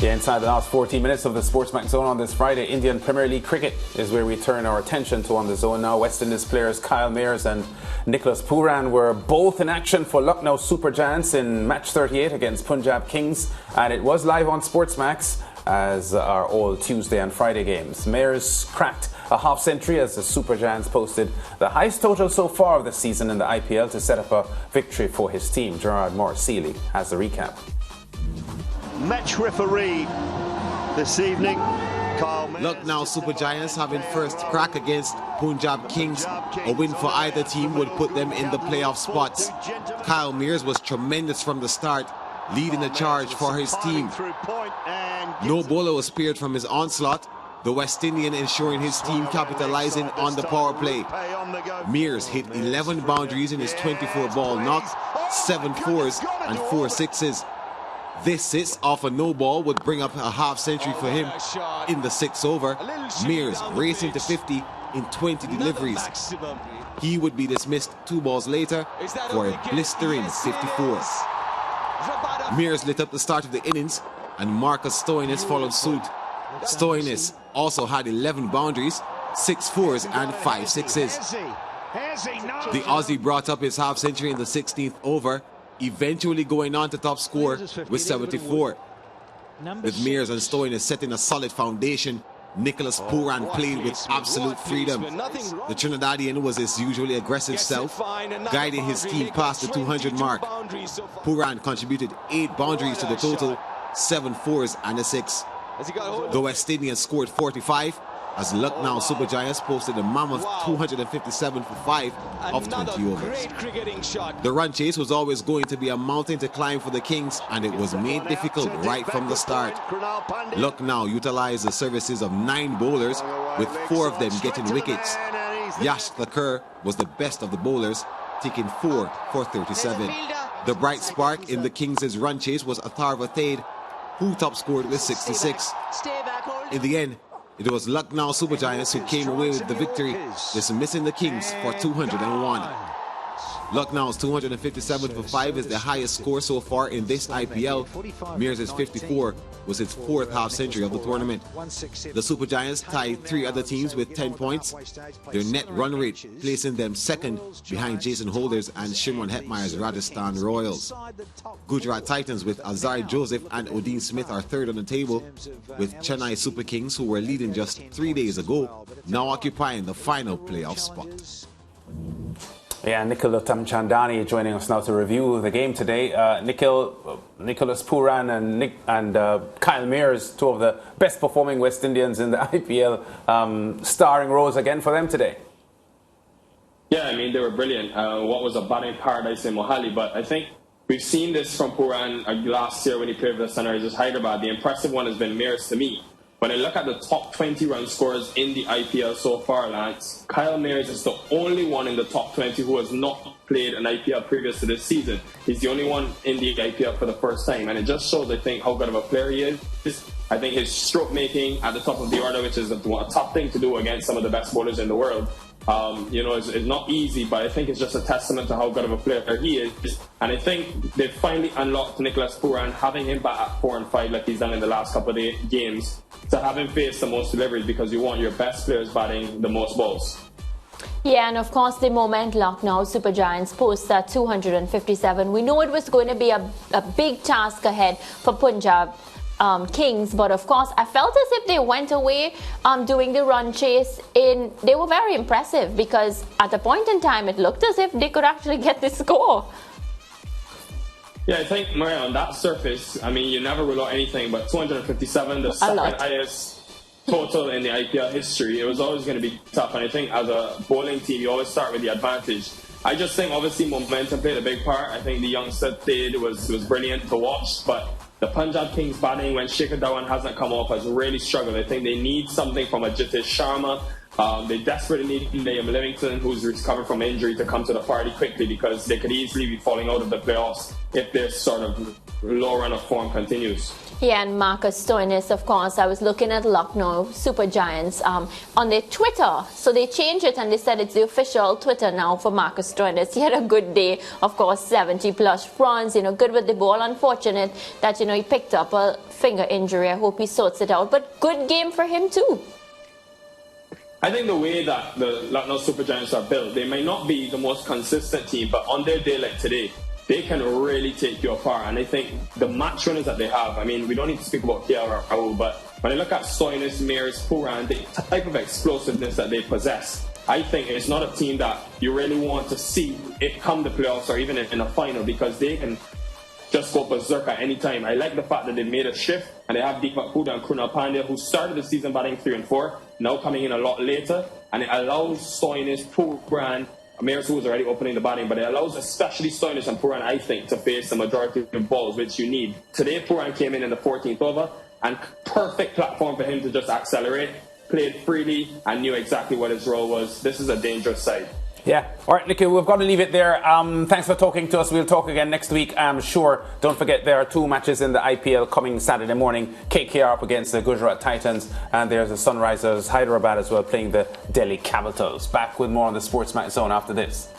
Yeah, inside the last 14 minutes of the SportsMax Zone on this Friday, Indian Premier League cricket is where we turn our attention to on the zone now. West Indies players Kyle Mayers and Nicholas Pooran were both in action for Lucknow Super Giants in match 38 against Punjab Kings, and it was live on SportsMax, as are all Tuesday and Friday games. Mayers cracked a half-century as the Super Giants posted the highest total so far of the season in the IPL to set up a victory for his team. Gerard Morseely has the recap. Match referee this evening, Kyle Mayers. Lucknow Super Giants having first crack against Punjab Kings. A win for either team would put them in the playoff spots. Kyle Mayers was tremendous from the start, leading the charge for his team. No bowler was spared from his onslaught, the West Indian ensuring his team capitalizing on the power play. Mayers hit 11 boundaries in his 24-ball knock, 7 fours and 4 sixes. This 6 off a no ball would bring up a half-century for him in the 6th over. Mayers racing to 50 in 20 deliveries. He would be dismissed 2 balls later for a blistering 54. Mayers lit up the start of the innings and Marcus Stoinis followed suit. Stoinis also had 11 boundaries, 6 fours and 5 sixes. The Aussie brought up his half-century in the 16th over, eventually going on to top score with 74. With Mayers and Stoinis setting a solid foundation, Nicholas Pooran played with absolute freedom. The Trinidadian was his usually aggressive self, guiding his team past the 200 mark. Pooran contributed 8 boundaries to the total, 7 fours and a 6. The West Indians scored 45 as Lucknow Super Giants posted a mammoth 257 for 5 of 20 overs. The run chase was always going to be a mountain to climb for the Kings, and it was made difficult right from the start. Lucknow utilized the services of 9 bowlers, with 4 of them getting wickets. Yash Thakur was the best of the bowlers, taking 4 for 37. The bright spark in the Kings' run chase was Atharva Thade, who top scored with 66. In the end, it was Lucknow Super Giants who came away with the victory, dismissing the Kings for 201. Lucknow's 257 for 5 is the highest score so far in this IPL. Mayers' 54 was his 4th half-century of the tournament. The Super Giants tied 3 other teams with 10 points. Their net run rate placing them 2nd behind Jason Holders and Shimron Hetmeyer's Rajasthan Royals. Gujarat Titans with Azar Joseph and Odin Smith are 3rd on the table, with Chennai Super Kings, who were leading just 3 days ago, now occupying the final playoff spot. Yeah, Nikhil Chandani joining us now to review the game today. Nicholas Pooran and Kyle Mayers, 2 of the best performing West Indians in the IPL, starring roles again for them today. Yeah, I mean, they were brilliant. What was a batting paradise in Mohali, but I think we've seen this from Pooran last year when he played for the Sunrisers Hyderabad. The impressive one has been Mayers to me. When I look at the top 20 run scorers in the IPL so far, Lance, Kyle Mayers is the only one in the top 20 who has not played an IPL previous to this season. He's the only one in the IPL for the first time, and it just shows, I think, how good of a player he is. I think his stroke making at the top of the order, which is a tough thing to do against some of the best bowlers in the world, is not easy, but I think it's just a testament to how good of a player he is. And I think they've finally unlocked Nicholas Pooran, having him back at 4 and 5 like he's done in the last couple of games, to have him face the most deliveries, because you want your best players batting the most balls. Yeah, and of course the moment Lucknow Super Giants post at 257, we know it was going to be a big task ahead for Punjab Kings, but of course I felt as if they went away doing the run chase they were very impressive, because at a point in time it looked as if they could actually get the score. Yeah, I think, Maria, on that surface, I mean, you never rule out anything, but 257, the second highest total in the IPL history, it was always going to be tough. And I think as a bowling team, you always start with the advantage. I just think, obviously, momentum played a big part. I think the youngster played was brilliant to watch, but the Punjab Kings batting, when Shikhar Dhawan hasn't come off, has really struggled. I think they need something from a Jitesh Sharma, They desperately need Liam Livingstone, who's recovered from injury, to come to the party quickly because they could easily be falling out of the playoffs if this sort of low run of form continues. Yeah, and Marcus Stoinis, of course, I was looking at Lucknow Super Giants on their Twitter. So they changed it and they said it's the official Twitter now for Marcus Stoinis. He had a good day, of course, 70 plus runs, good with the ball. Unfortunate that, he picked up a finger injury. I hope he sorts it out. But good game for him too. I think the way that the Lucknow Super Giants are built, they might not be the most consistent team, but on their day like today, they can really take you apart. And I think the match runners that they have, I mean, we don't need to speak about KL or Raul, but when I look at Stoinis, Mears, Pooran, the type of explosiveness that they possess, I think it's not a team that you really want to see it come the playoffs or even in a final, because they can just go berserk at any time. I like the fact that they made a shift and they have Deepak Hooda and Krunal Pandya, who started the season batting 3 and 4, now coming in a lot later, and it allows Stoinis, Pooran, Mears, who is already opening the batting, but it allows especially Stoinis and Pooran, I think, to face the majority of balls, which you need. Today, Pooran came in the 14th over, and perfect platform for him to just accelerate, played freely, and knew exactly what his role was. This is a dangerous side. Yeah. All right, Nicky, we've got to leave it there. Thanks for talking to us. We'll talk again next week, I'm sure. Don't forget, there are 2 matches in the IPL coming Saturday morning. KKR up against the Gujarat Titans, and there's the Sunrisers Hyderabad as well playing the Delhi Capitals. Back with more on the SportsMax Zone after this.